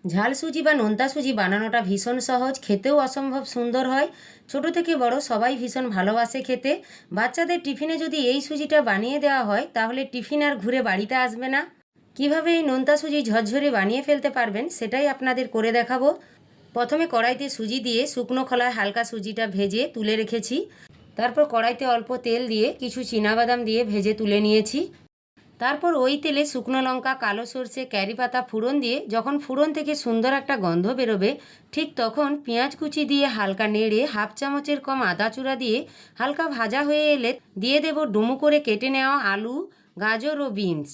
ঝাল সুজি বা নোনতা সুজি বানানোটা ভীষণ সহজ, খেতেও অসম্ভব সুন্দর হয়। ছোট থেকে বড় সবাই ভীষণ ভালোবাসে খেতে। বাচ্চাদের টিফিনে যদি এই সুজিটা বানিয়ে দেওয়া হয় তাহলে টিফিন আর ঘুরে বাড়িতে আসবে না। কিভাবে এই নোনতা সুজি ঝরঝরে বানিয়ে ফেলতে পারবেন সেটাই আপনাদের করে দেখাবো। প্রথমে কড়াইতে সুজি দিয়ে শুকনো খোলায় হালকা সুজিটা ভেজে তুলে রেখেছি। তারপর কড়াইতে অল্প তেল দিয়ে কিছু চীনাবাদাম দিয়ে ভেজে তুলে নিয়েছি। তারপর ওই তেলে শুকনো লঙ্কা, কালো সর্ষে, ক্যারি পাতা ফোড়ন দিয়ে যখন ফোড়ন থেকে সুন্দর একটা গন্ধ বেরোবে, ঠিক তখন পেঁয়াজ কুচি দিয়ে হালকা নেড়ে হাফ চামচের কম আদা চূড়া দিয়ে হালকা ভাজা হয়ে এলে দিয়ে দেব ডুমো করে কেটে নেওয়া আলু, গাজর ও বিনস।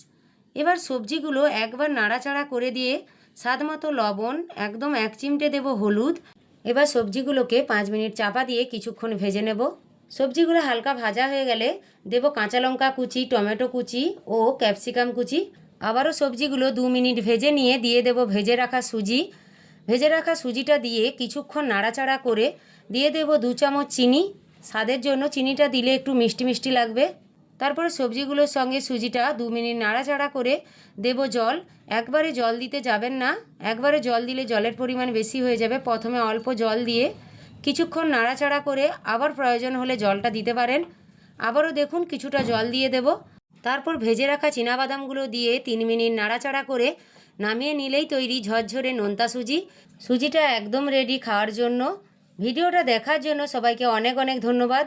এবার সবজিগুলো একবার নাড়াচাড়া করে দিয়ে স্বাদ মতো লবণ, একদম এক চিমটে দেব হলুদ। এবার সবজিগুলোকে 5 মিনিট চাপা দিয়ে কিছুক্ষণ ভেজে নেব। সবজিগুলো হালকা ভাজা হয়ে গেলে দেব কাঁচা লঙ্কা কুচি, টমেটো কুচি ও ক্যাপসিকাম কুচি। আবারও সবজিগুলো 2 মিনিট ভেজে নিয়ে দিয়ে দেব ভেজে রাখা সুজি। ভেজে রাখা সুজিটা দিয়ে কিছুক্ষণ নাড়াচাড়া করে দিয়ে দেব 2 চামচ চিনি। স্বাদের জন্য চিনিটা দিলে একটু মিষ্টি মিষ্টি লাগবে। তারপরে সবজিগুলোর সঙ্গে সুজিটা 2 মিনিট নাড়াচাড়া করে দেব জল। একবারে জল দিতে যাবেন না, একবারে জল দিলে জলের পরিমাণ বেশি হয়ে যাবে। প্রথমে অল্প জল দিয়ে কিছুক্ষণ নাড়াচাড়া করে আবার প্রয়োজন হলে জলটা দিতে পারেন। আবারও দেখুন কিছুটা জল দিয়ে দেব। তারপর ভেজে রাখা চীনাবাদামগুলো দিয়ে 3 মিনিট নাড়াচাড়া করে নামিয়ে নিলেই তৈরি ঝরঝরে নোনতা সুজি। সুজিটা একদম রেডি খাওয়ার জন্য। ভিডিওটা দেখার জন্য সবাইকে অনেক অনেক ধন্যবাদ।